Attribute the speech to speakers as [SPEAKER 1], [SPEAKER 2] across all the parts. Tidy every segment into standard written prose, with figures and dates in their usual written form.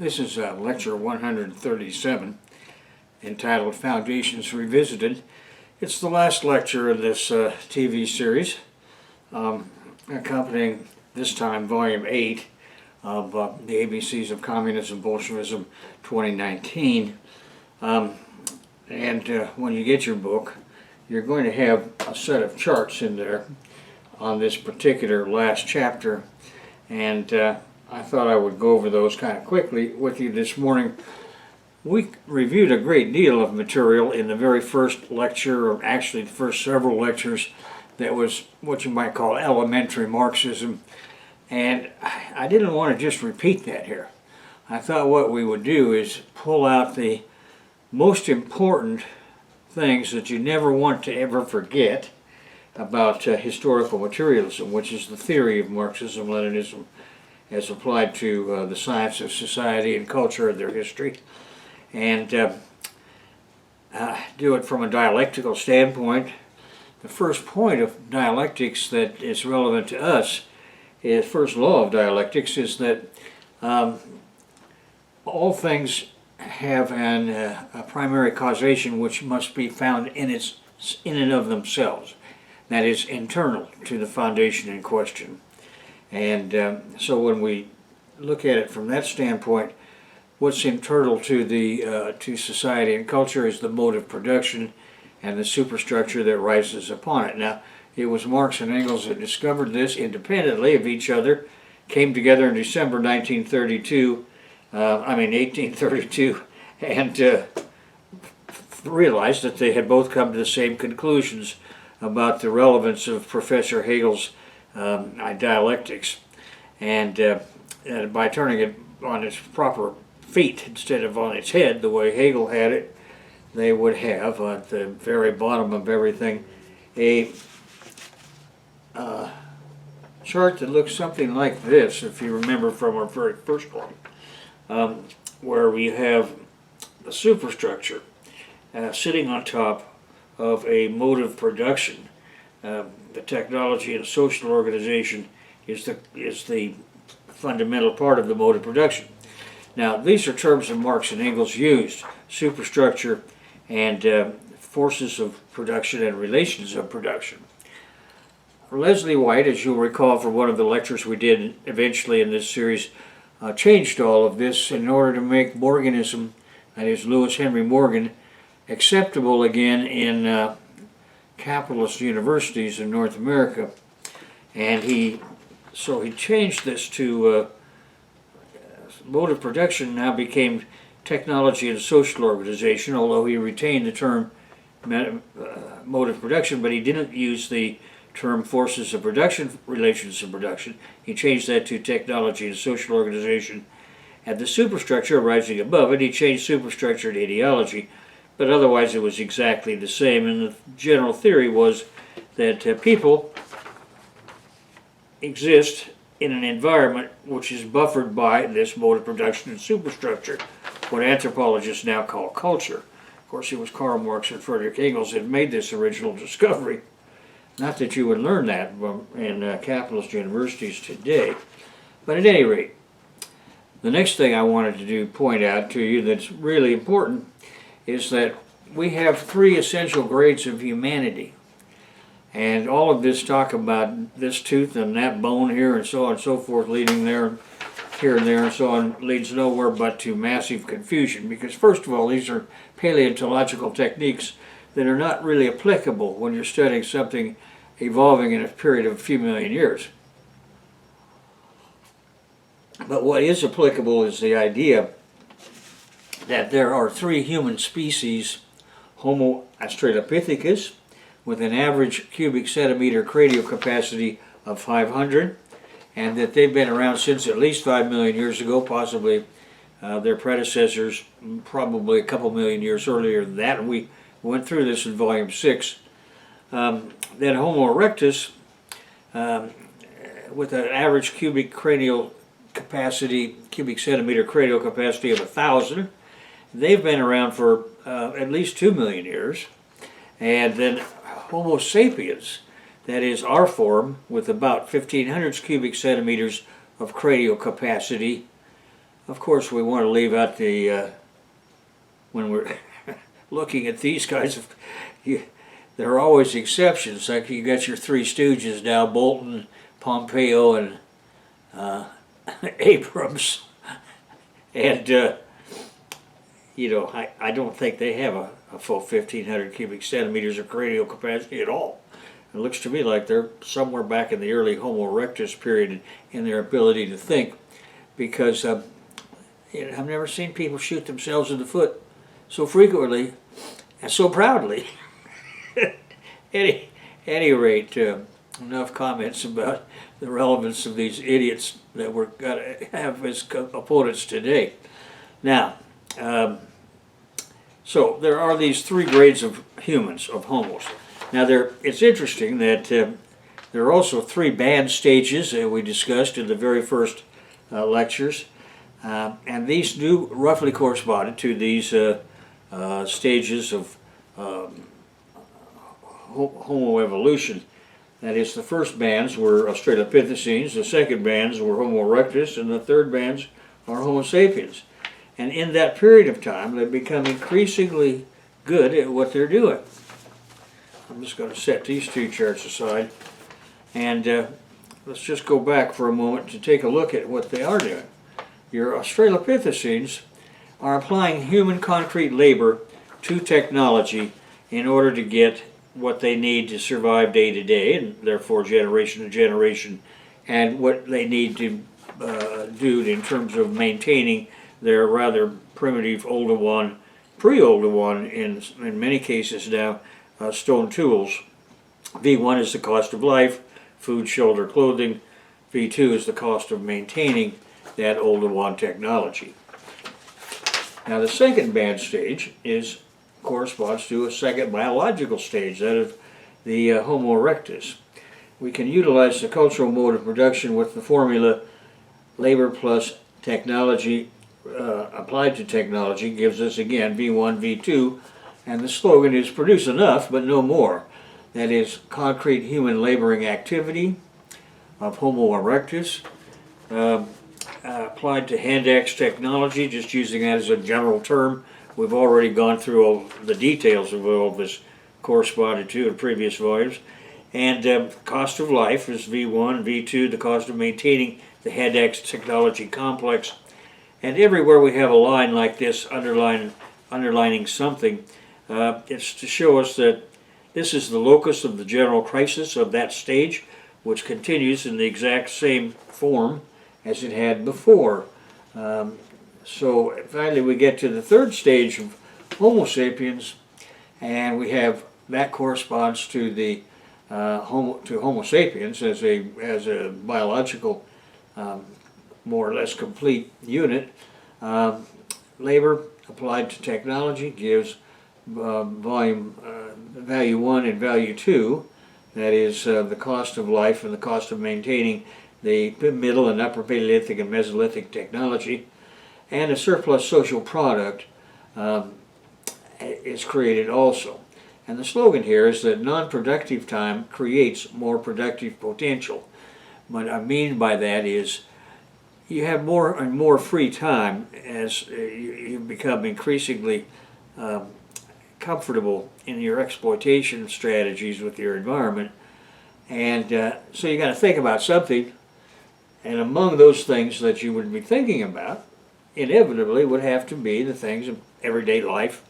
[SPEAKER 1] This is lecture 137, entitled Foundations Revisited. It's the last lecture of this TV series, accompanying this time volume 8 of the ABCs of Communism, Bolshevism 2019. When you get your book, you're going to have a set of charts in there on this particular last chapter, and I thought I would go over those kind of quickly with you this morning. We reviewed a great deal of material in the very first lecture, or actually the first several lectures, that was what you might call elementary Marxism, and I didn't want to just repeat that here. I thought what we would do is pull out the most important things that you never want to ever forget about historical materialism, which is the theory of Marxism-Leninism as applied to the science of society and culture and their history, and do it from a dialectical standpoint. The first point of dialectics that is relevant to us, is first law of dialectics, is that all things have a primary causation which must be found in and of themselves. That is internal to the foundation in question. And so when we look at it from that standpoint, what's internal to the to society and culture is the mode of production and the superstructure that rises upon it. Now, it was Marx and Engels that discovered this independently of each other, came together in December 1832, and realized that they had both come to the same conclusions about the relevance of Professor Hegel's dialectics, and by turning it on its proper feet instead of on its head, the way Hegel had it, they would have at the very bottom of everything a chart that looks something like this, if you remember from our very first one, where we have the superstructure sitting on top of a mode of production. The technology and social organization is the fundamental part of the mode of production. Now, these are terms that Marx and Engels used: superstructure and forces of production and relations of production. Leslie White, as you'll recall from one of the lectures we did eventually in this series, changed all of this in order to make Morganism, that is Lewis Henry Morgan, acceptable again in capitalist universities in North America. And he changed this to mode of production now became technology and social organization, although he retained the term mode of production, but he didn't use the term forces of production, relations of production. He changed that to technology and social organization. And the superstructure arising above it, he changed superstructure to ideology, but otherwise it was exactly the same. And the general theory was that people exist in an environment which is buffered by this mode of production and superstructure, what anthropologists now call culture. Of course, it was Karl Marx and Friedrich Engels that made this original discovery. Not that you would learn that in capitalist universities today. But at any rate, the next thing I wanted to point out to you that's really important is that we have three essential grades of humanity. And all of this talk about this tooth and that bone here and so on and so forth leading there, here and there and so on, leads nowhere but to massive confusion. Because first of all, these are paleontological techniques that are not really applicable when you're studying something evolving in a period of a few million years. But what is applicable is the idea that there are three human species: Homo australopithecus, with an average cubic centimeter cranial capacity of 500, and that they've been around since at least 5 million years ago, possibly their predecessors probably a couple million years earlier than that. And we went through this in volume 6. Then Homo erectus, with an average cubic centimeter cranial capacity of 1,000. They've been around for at least 2 million years. And then Homo sapiens, that is our form, with about 1,500 cubic centimeters of cranial capacity, Of course, we want to leave out the, when we're looking at these kinds of, there are always exceptions. Like you got your Three Stooges now, Bolton, Pompeo, and Abrams. And, you know, I don't think they have a full 1,500 cubic centimeters of cranial capacity at all. It looks to me like they're somewhere back in the early Homo erectus period in their ability to think, because you know, I've never seen people shoot themselves in the foot so frequently and so proudly. Any rate, enough comments about the relevance of these idiots that we're going to have as opponents today. Now, so there are these three grades of humans, of homos. Now, it's interesting that there are also three band stages that we discussed in the very first lectures, and these do roughly correspond to these stages of Homo evolution. That is, the first bands were Australopithecines, the second bands were Homo erectus, and the third bands are Homo sapiens. And in that period of time, they become increasingly good at what they're doing. I'm just going to set these two charts aside, and let's just go back for a moment to take a look at what they are doing. Your Australopithecines are applying human concrete labor to technology in order to get what they need to survive day to day, and therefore generation to generation, and what they need to do in terms of maintaining their rather primitive Oldowan, pre-Oldowan in many cases now, stone tools. V1 is the cost of life, food, shelter, clothing. V2 is the cost of maintaining that Oldowan technology. Now the second band stage corresponds to a second biological stage, that of the Homo erectus. We can utilize the cultural mode of production with the formula labor plus technology applied to technology gives us again V1, V2, and the slogan is produce enough but no more. That is concrete human laboring activity of Homo erectus applied to hand-axe technology, just using that as a general term. We've already gone through all the details of all this corresponded to in previous volumes. And cost of life is V1, V2, the cost of maintaining the hand-axe technology complex. And everywhere we have a line like this underlining something, it's to show us that this is the locus of the general crisis of that stage, which continues in the exact same form as it had before. So finally we get to the third stage of Homo sapiens, and we have that corresponds to the Homo sapiens as a biological, more or less complete unit. Labor applied to technology gives value 1 and value 2. That is the cost of life and the cost of maintaining the middle and upper Paleolithic and Mesolithic technology. And a surplus social product is created also. And the slogan here is that non-productive time creates more productive potential. What I mean by that is you have more and more free time as you become increasingly comfortable in your exploitation strategies with your environment. And so you got to think about something, and among those things that you would be thinking about inevitably would have to be the things of everyday life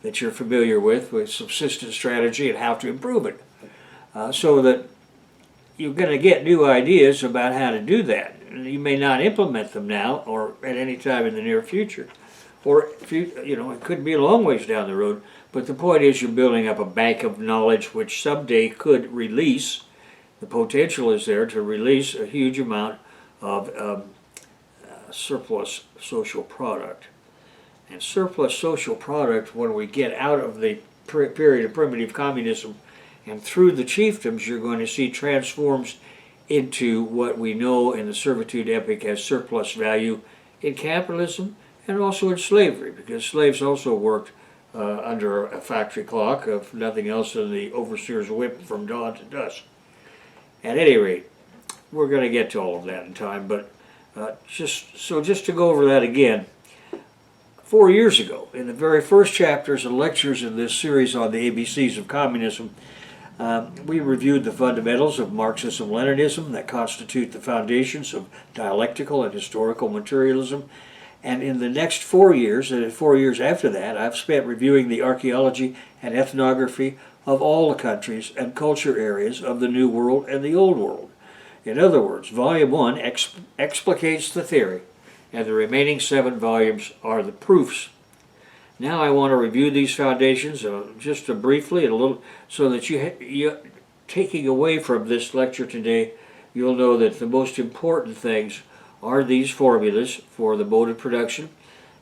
[SPEAKER 1] that you're familiar with subsistence strategy and how to improve it, so that you're going to get new ideas about how to do that. You may not implement them now or at any time in the near future, or if it could be a long ways down the road, but the point is you're building up a bank of knowledge which someday could release, the potential is there to release a huge amount of surplus social product. And surplus social product, when we get out of the period of primitive communism and through the chiefdoms, you're going to see transforms into what we know in the Servitude epic as surplus value in capitalism and also in slavery, because slaves also worked under a factory clock of nothing else than the overseer's whip from dawn to dusk. At any rate, we're going to get to all of that in time, but Just to go over that again, 4 years ago, in the very first chapters and lectures in this series on the ABCs of communism, we reviewed the fundamentals of Marxism-Leninism that constitute the foundations of dialectical and historical materialism. And in the next 4 years, and 4 years after that, I've spent reviewing the archaeology and ethnography of all the countries and culture areas of the New World and the Old World. In other words, Volume 1 explicates the theory, and the remaining 7 volumes are the proofs. Now I want to review these foundations just briefly and a little, so that you taking away from this lecture today, you'll know that the most important things are these formulas for the mode of production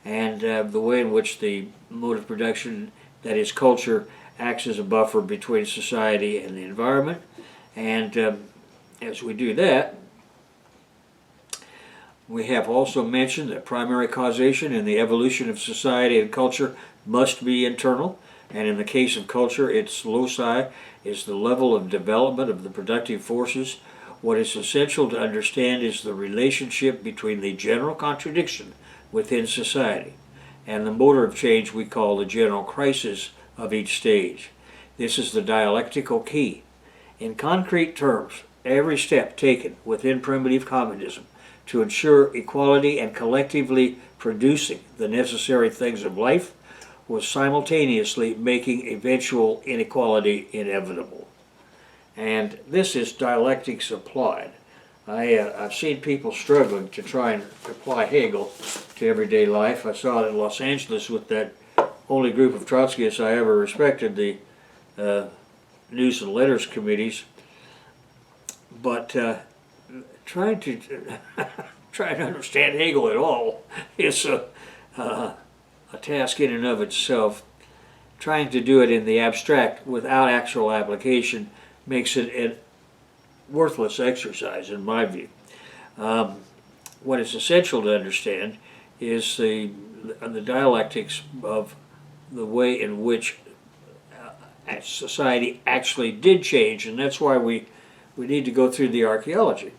[SPEAKER 1] and the way in which the mode of production, that is culture, acts as a buffer between society and the environment. And as we do that, we have also mentioned that primary causation in the evolution of society and culture must be internal, and in the case of culture, its loci is the level of development of the productive forces. What is essential to understand is the relationship between the general contradiction within society and the motor of change we call the general crisis of each stage. This is the dialectical key. In concrete terms, every step taken within primitive communism to ensure equality and collectively producing the necessary things of life was simultaneously making eventual inequality inevitable. And this is dialectics applied. I've seen people struggling to try and apply Hegel to everyday life. I saw it in Los Angeles with that only group of Trotskyists I ever respected, the News and Letters committees. But trying to understand Hegel at all is a task in and of itself. Trying to do it in the abstract without actual application makes it a worthless exercise, in my view. What is essential to understand is the dialectics of the way in which society actually did change, and that's why we need to go through the archaeology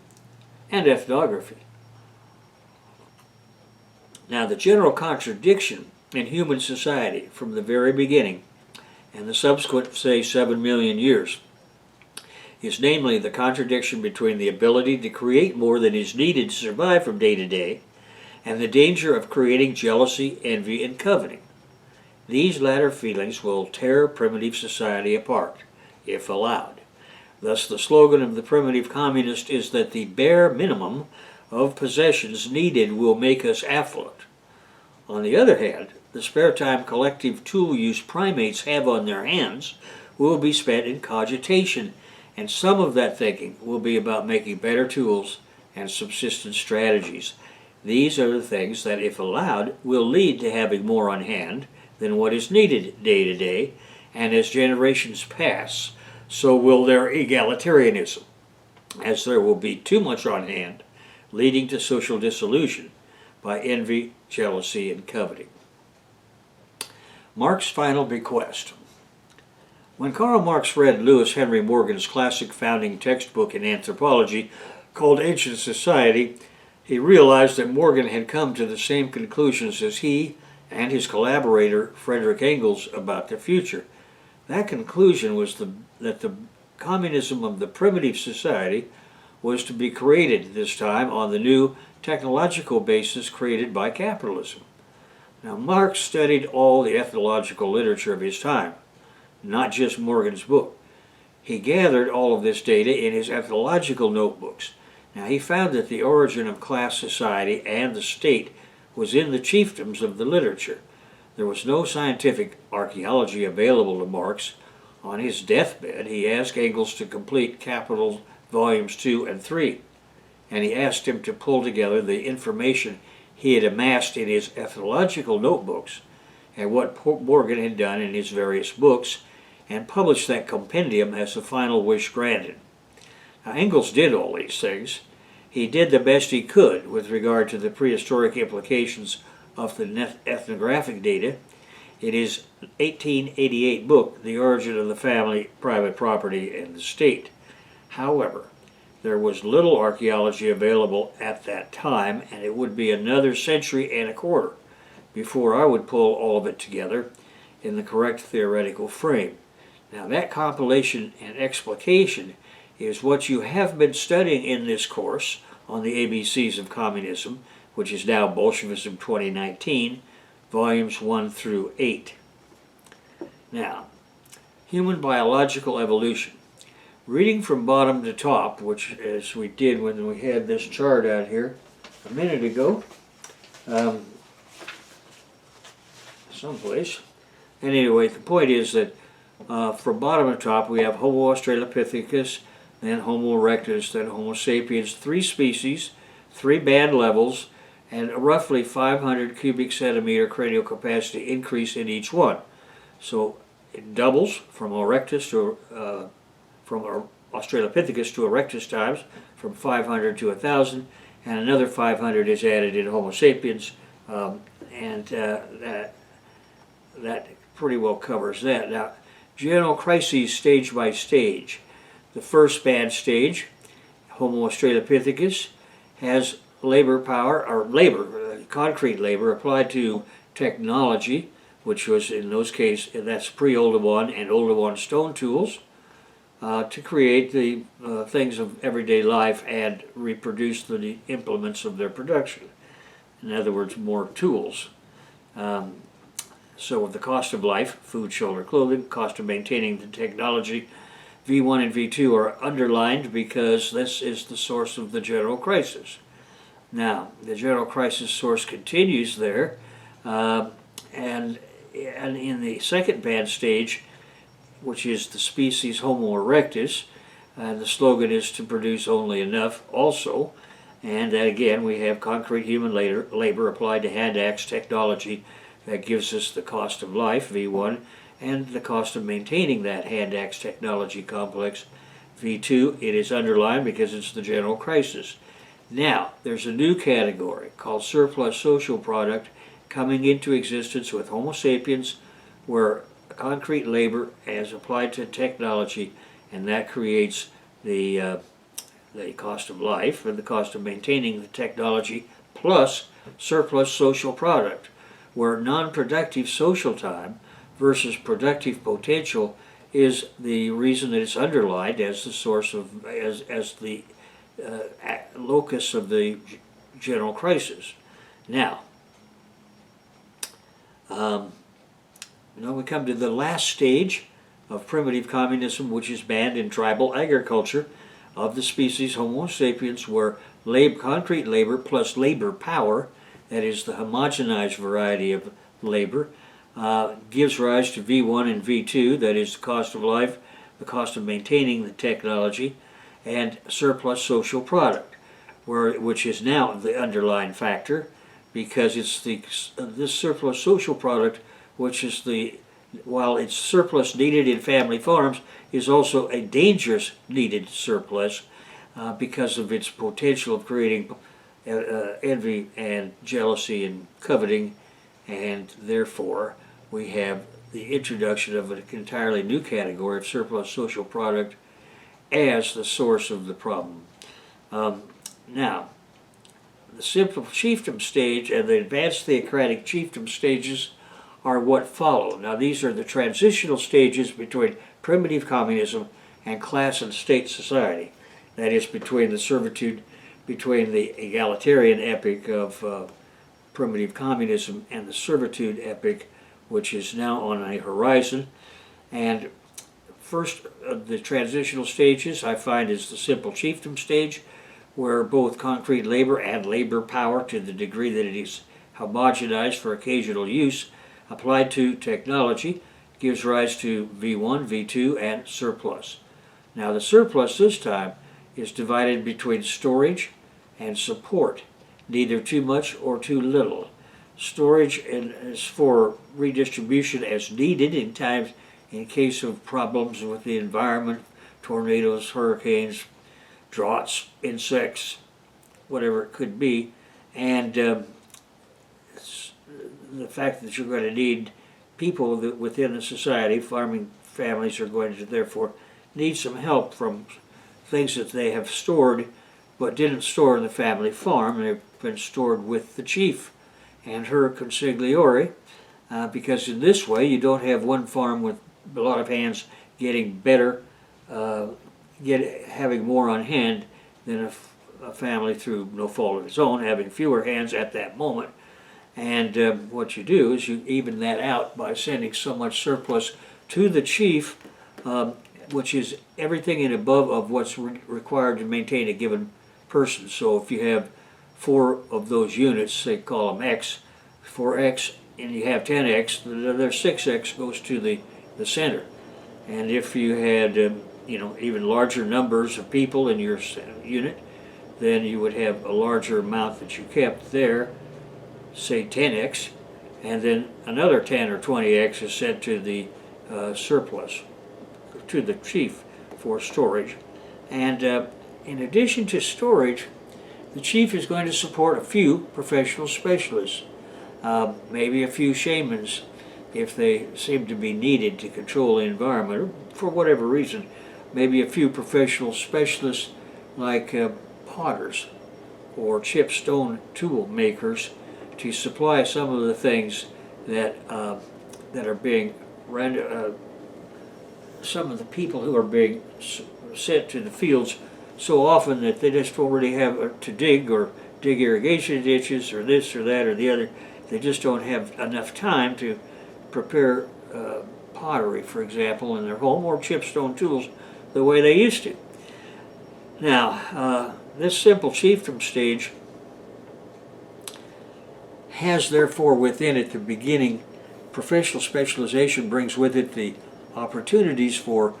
[SPEAKER 1] and ethnography. Now, the general contradiction in human society from the very beginning and the subsequent, say, 7 million years is namely the contradiction between the ability to create more than is needed to survive from day to day and the danger of creating jealousy, envy, and coveting. These latter feelings will tear primitive society apart, if allowed. Thus, the slogan of the primitive communist is that the bare minimum of possessions needed will make us affluent. On the other hand, the spare time collective tool use primates have on their hands will be spent in cogitation, and some of that thinking will be about making better tools and subsistence strategies. These are the things that, if allowed, will lead to having more on hand than what is needed day to day, and as generations pass, so will their egalitarianism, as there will be too much on hand, leading to social dissolution by envy, jealousy, and coveting. Marx's final bequest. When Karl Marx read Lewis Henry Morgan's classic founding textbook in anthropology called Ancient Society, he realized that Morgan had come to the same conclusions as he and his collaborator Friedrich Engels about the future. That conclusion was that the communism of the primitive society was to be created this time on the new technological basis created by capitalism. Now, Marx studied all the ethnological literature of his time, not just Morgan's book. He gathered all of this data in his ethnological notebooks. Now, he found that the origin of class society and the state was in the chiefdoms of the literature. There was no scientific archaeology available to Marx. On his deathbed, he asked Engels to complete Capital Volumes 2 and 3, and he asked him to pull together the information he had amassed in his ethnological notebooks and what Morgan had done in his various books, and publish that compendium as a final wish granted. Now, Engels did all these things. He did the best he could with regard to the prehistoric implications of the ethnographic data in his 1888 book, The Origin of the Family, Private Property, and the State. However, there was little archaeology available at that time, and it would be another century and a quarter before I would pull all of it together in the correct theoretical frame. Now that compilation and explication is what you have been studying in this course on the ABCs of Communism, which is now Bolshevism 2019, volumes 1 through 8. Now, human biological evolution. Reading from bottom to top, which as we did when we had this chart out here a minute ago, someplace. And anyway, the point is that from bottom to top we have Homo australopithecus, then Homo erectus, then Homo sapiens, 3 species, 3 band levels, and a roughly 500 cubic centimeter cranial capacity increase in each one. So it doubles from erectus to from Australopithecus to erectus times, from 500 to 1,000, and another 500 is added in Homo sapiens, and that pretty well covers that. Now, general crises stage by stage. The first band stage, Homo australopithecus, has labor power, or concrete labor applied to technology, which was in those cases, that's pre-Oldowan and Oldowan stone tools, to create the things of everyday life and reproduce the implements of their production. In other words, more tools. So with the cost of life, food, shelter, clothing, cost of maintaining the technology, V1 and V2 are underlined because this is the source of the general crisis. Now, the general crisis source continues there, and in the second band stage, which is the species Homo erectus, the slogan is to produce only enough also, and that again we have concrete human labor applied to hand axe technology that gives us the cost of life, V1, and the cost of maintaining that hand axe technology complex, V2. It is underlined because it's the general crisis. Now, there's a new category called surplus social product coming into existence with Homo sapiens, where concrete labor is applied to technology, and that creates the cost of life and the cost of maintaining the technology, plus surplus social product, where non-productive social time versus productive potential is the reason that it's underlined as the source of, as the locus of the general crisis. Now, we come to the last stage of primitive communism, which is banned in tribal agriculture of the species Homo sapiens, where concrete labor plus labor power, that is the homogenized variety of labor, gives rise to V1 and V2, that is the cost of life, the cost of maintaining the technology, and surplus social product, which is now the underlying factor, because it's this surplus social product, which is while it's surplus needed in family farms, is also a dangerous needed surplus because of its potential of creating envy and jealousy and coveting, and therefore we have the introduction of an entirely new category of surplus social product as the source of the problem. Now, the simple chiefdom stage and the advanced theocratic chiefdom stages are what follow. Now, these are the transitional stages between primitive communism and class and state society. That is, between the servitude, between the egalitarian epoch of primitive communism and the servitude epoch, which is now on a horizon. And first of the transitional stages I find is the simple chiefdom stage, where both concrete labor and labor power, to the degree that it is homogenized for occasional use, applied to technology, gives rise to V1, V2, and surplus. Now the surplus this time is divided between storage and support, neither too much or too little. Storage is for redistribution as needed in case of problems with the environment, tornadoes, hurricanes, droughts, insects, whatever it could be, and the fact that you're going to need people within the society, farming families are going to therefore need some help from things that they have stored but didn't store in the family farm. They've been stored with the chief and her consigliere, because in this way you don't have one farm with a lot of hands getting better, having more on hand than a family through no fault of its own having fewer hands at that moment. And what you do is you even that out by sending so much surplus to the chief, which is everything and above of what's required to maintain a given person. So if you have 4 of those units, say call them X, 4X, and you have 10X, their 6X goes to the center. And if you had even larger numbers of people in your unit, then you would have a larger amount that you kept there, say 10X, and then another 10 or 20X is sent to the surplus, to the chief for storage. And in addition to storage, the chief is going to support a few professional specialists, maybe a few shamans if they seem to be needed to control the environment, or for whatever reason, maybe a few professional specialists like potters or chip stone tool makers to supply some of the things that that are being rendered, some of the people who are being sent to the fields so often that they just don't really have to dig irrigation ditches or this or that or the other. They just don't have enough time to prepare pottery, for example, in their home, or chipstone tools the way they used to. Now, this simple chiefdom stage has therefore within it the beginning. Professional specialization brings with it the opportunities for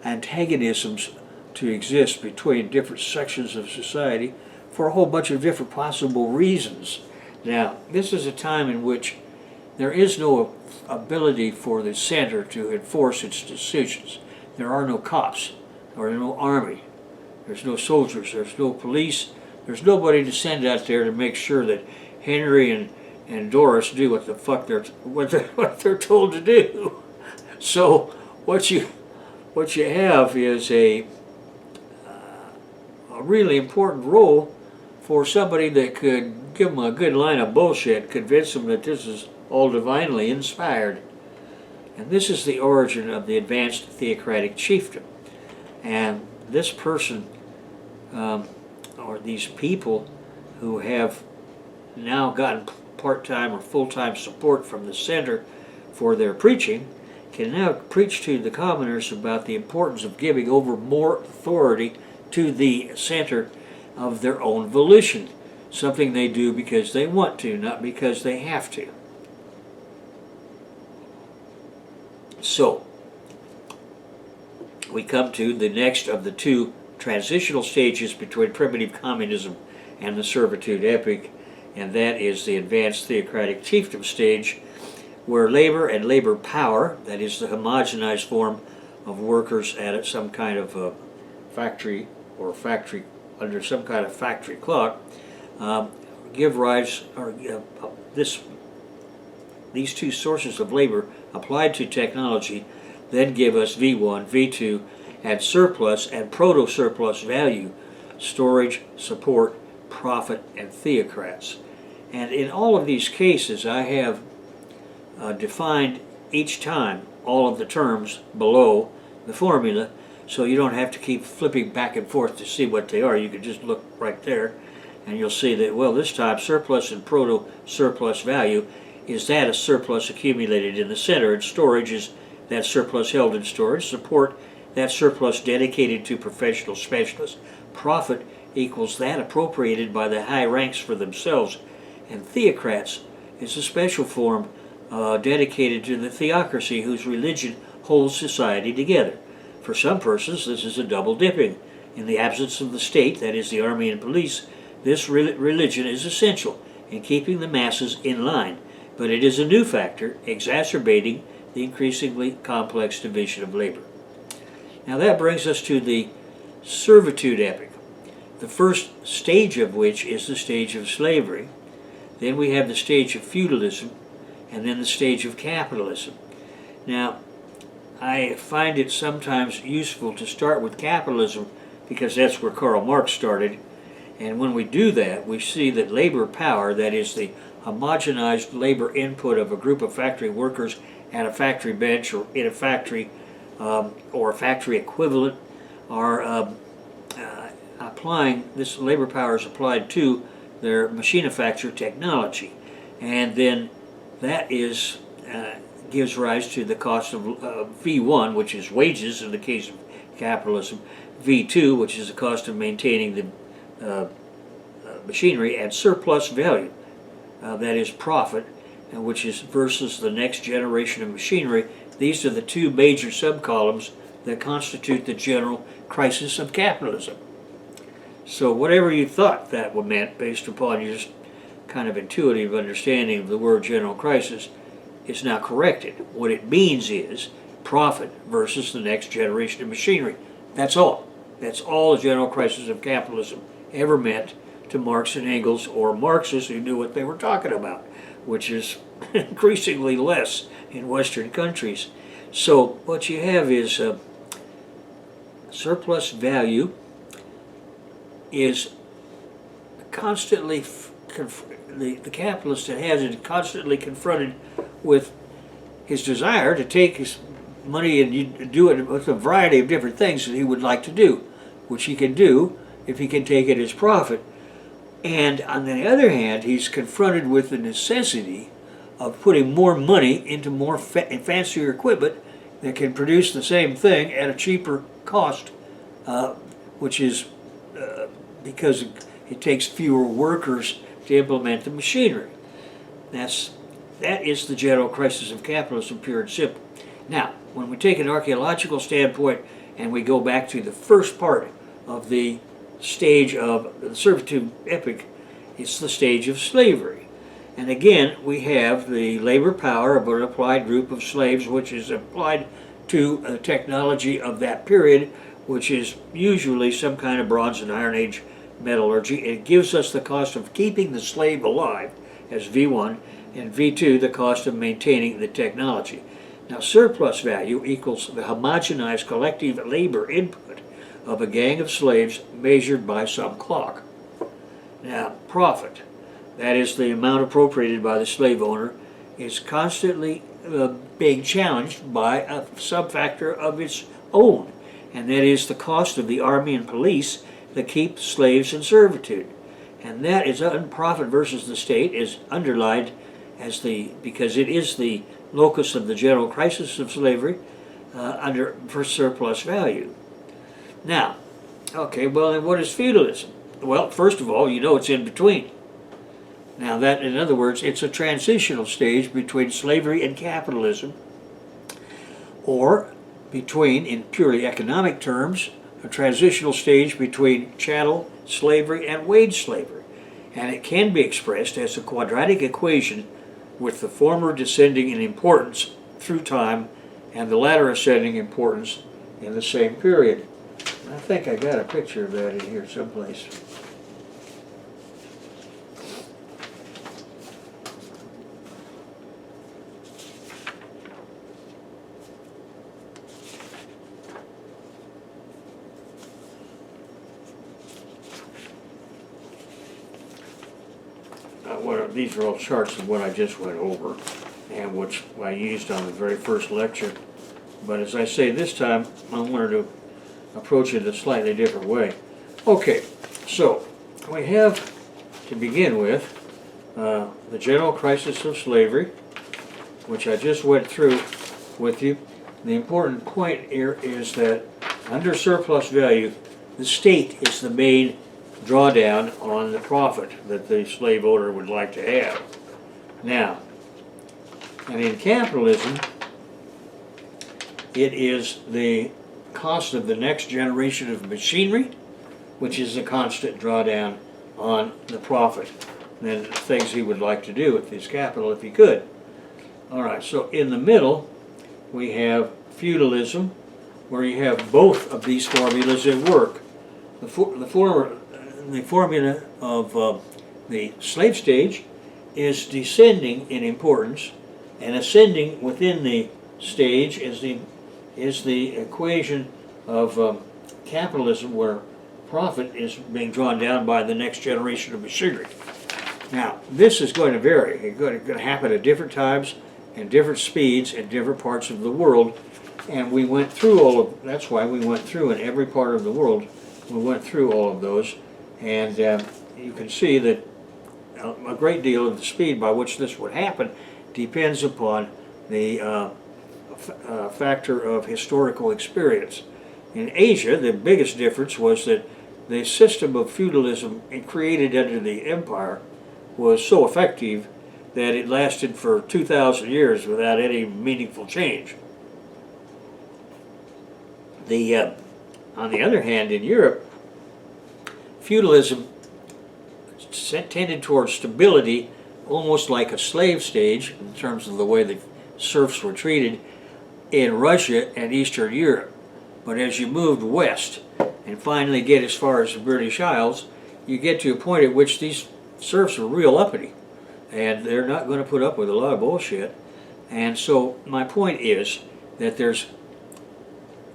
[SPEAKER 1] antagonisms to exist between different sections of society for a whole bunch of different possible reasons. Now, this is a time in which there is no ability for the center to enforce its decisions. There are no cops, or no army, there's no soldiers, there's no police, there's nobody to send out there to make sure that Henry and Doris do what the fuck what they're told to do. So what you have is a really important role for somebody that could give them a good line of bullshit, convince them that this is all divinely inspired. And this is the origin of the advanced theocratic chiefdom. And this person, or these people who have now gotten part-time or full-time support from the center for their preaching, can now preach to the commoners about the importance of giving over more authority to the center of their own volition, something they do because they want to, not because they have to. So, we come to the next of the 2 transitional stages between primitive communism and the Servitude epoch, and that is the advanced theocratic chiefdom stage, where labor and labor power, that is the homogenized form of workers at some kind of a factory or factory under some kind of factory clock, give rise, or these 2 sources of labor applied to technology then give us V1, V2, and surplus and proto-surplus value, storage, support, profit, and theocrats. And in all of these cases, I have defined each time all of the terms below the formula, so you don't have to keep flipping back and forth to see what they are. You can just look right there, and you'll see that, well, this time surplus and proto-surplus value is that a surplus accumulated in the center, and storage is that surplus held in storage, support that surplus dedicated to professional specialists, profit equals that appropriated by the high ranks for themselves, and theocrats is a special form dedicated to the theocracy whose religion holds society together. For some persons, this is a double dipping. In the absence of the state, that is the army and police, this religion is essential in keeping the masses in line, but it is a new factor exacerbating the increasingly complex division of labor. Now that brings us to the Servitude epoch, the first stage of which is the stage of slavery. Then we have the stage of feudalism, and then the stage of capitalism. Now, I find it sometimes useful to start with capitalism because that's where Karl Marx started. And when we do that, we see that labor power, that is the homogenized labor input of a group of factory workers at a factory bench or in a factory or a factory equivalent, are applying, this labor power is applied to their manufacture technology. And then that is gives rise to the cost of V1, which is wages in the case of capitalism, V2, which is the cost of maintaining the machinery, and surplus value, that is profit, which is versus the next generation of machinery. These are the two major subcolumns that constitute the general crisis of capitalism. So whatever you thought that meant, based upon your just kind of intuitive understanding of the word general crisis, is now corrected. What it means is profit versus the next generation of machinery. That's all. That's all the general crisis of capitalism ever meant to Marx and Engels, or Marxists who knew what they were talking about, which is increasingly less in Western countries. So what you have is surplus value is constantly, the capitalist that has it constantly confronted with his desire to take his money and do it with a variety of different things that he would like to do, which he can do if he can take it as profit. And on the other hand, he's confronted with the necessity of putting more money into more fancier equipment that can produce the same thing at a cheaper cost, which is because it takes fewer workers to implement the machinery. That is the general crisis of capitalism, pure and simple. Now, when we take an archaeological standpoint and we go back to the first part of the stage of the servitude epoch, it's the stage of slavery. And again, we have the labor power of an applied group of slaves, which is applied to the technology of that period, which is usually some kind of Bronze and Iron Age metallurgy. It gives us the cost of keeping the slave alive as V1, and V2 the cost of maintaining the technology. Now, surplus value equals the homogenized collective labor input of a gang of slaves measured by some clock. Now, profit, that is the amount appropriated by the slave owner, is constantly being challenged by a sub-factor of its own, and that is the cost of the army and police that keep slaves in servitude. And that is profit versus the state is underlined as because it is the locus of the general crisis of slavery for surplus value. Now, okay, well, then what is feudalism? Well, first of all, you know it's in between. Now that, in other words, it's a transitional stage between slavery and capitalism, or between, in purely economic terms, a transitional stage between chattel slavery and wage slavery. And it can be expressed as a quadratic equation with the former descending in importance through time and the latter ascending importance in the same period. I think I got a picture of that in here someplace. These are all charts of what I just went over and which I used on the very first lecture. But as I say this time, I wanted to approach it a slightly different way. Okay, so we have to begin with the general crisis of slavery, which I just went through with you. The important point here is that under surplus value, the state is the main drawdown on the profit that the slave owner would like to have. Now, and in capitalism, it is the cost of the next generation of machinery, which is a constant drawdown on the profit, and the things he would like to do with his capital if he could. All right, so in the middle, we have feudalism, where you have both of these formulas at work. The formula of the slave stage is descending in importance, and ascending within the stage is the equation of capitalism, where profit is being drawn down by the next generation of machinery. Now, this is going to vary. It's going to happen at different times and different speeds in different parts of the world. And we went through all of, that's why we went through in every part of the world, we went through all of those. And you can see that a great deal of the speed by which this would happen depends upon the factor of historical experience. In Asia, the biggest difference was that the system of feudalism created under the empire was so effective that it lasted for 2,000 years without any meaningful change. On the other hand, in Europe, feudalism tended towards stability, almost like a slave stage in terms of the way the serfs were treated in Russia and Eastern Europe. But as you moved west and finally get as far as the British Isles, you get to a point at which these serfs are real uppity, and they're not going to put up with a lot of bullshit. And so my point is that there's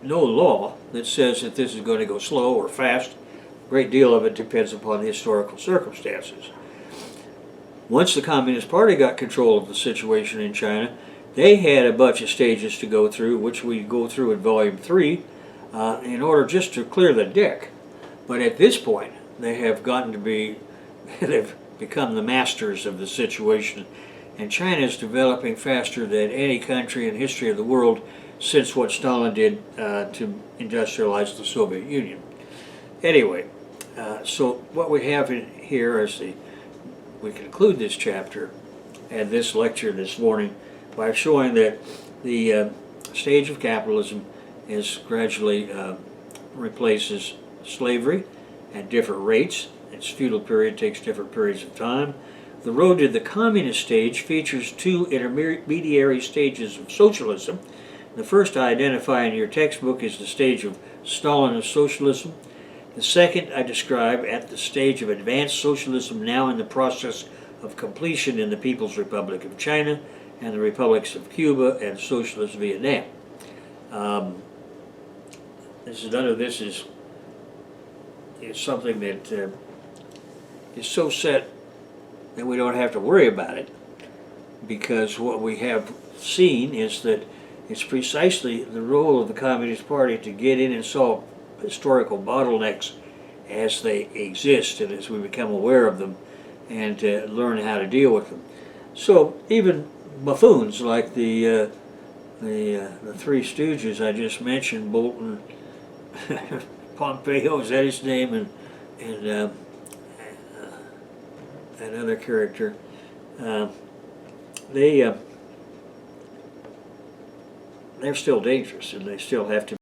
[SPEAKER 1] no law that says that this is going to go slow or fast. A great deal of it depends upon the historical circumstances. Once the Communist Party got control of the situation in China, they had a bunch of stages to go through, which we go through in Volume 3, in order just to clear the deck. But at this point, they have gotten to be, they've become the masters of the situation, and China is developing faster than any country in the history of the world since what Stalin did to industrialize the Soviet Union. Anyway, so what we have in here is we conclude this chapter and this lecture this morning by showing that the stage of capitalism is gradually replaces slavery at different rates. Its feudal period takes different periods of time. The road to the communist stage features two intermediary stages of socialism. The first I identify in your textbook is the stage of Stalinist socialism. The second I describe at the stage of advanced socialism, now in the process of completion in the People's Republic of China and the republics of Cuba and Socialist Vietnam. None of this is something that is so set that we don't have to worry about it, because what we have seen is that it's precisely the role of the Communist Party to get in and solve historical bottlenecks as they exist and as we become aware of them and learn how to deal with them. So even buffoons like the Three Stooges I just mentioned, Bolton, Pompeo, is that his name, and another character, they're still dangerous, and they still have to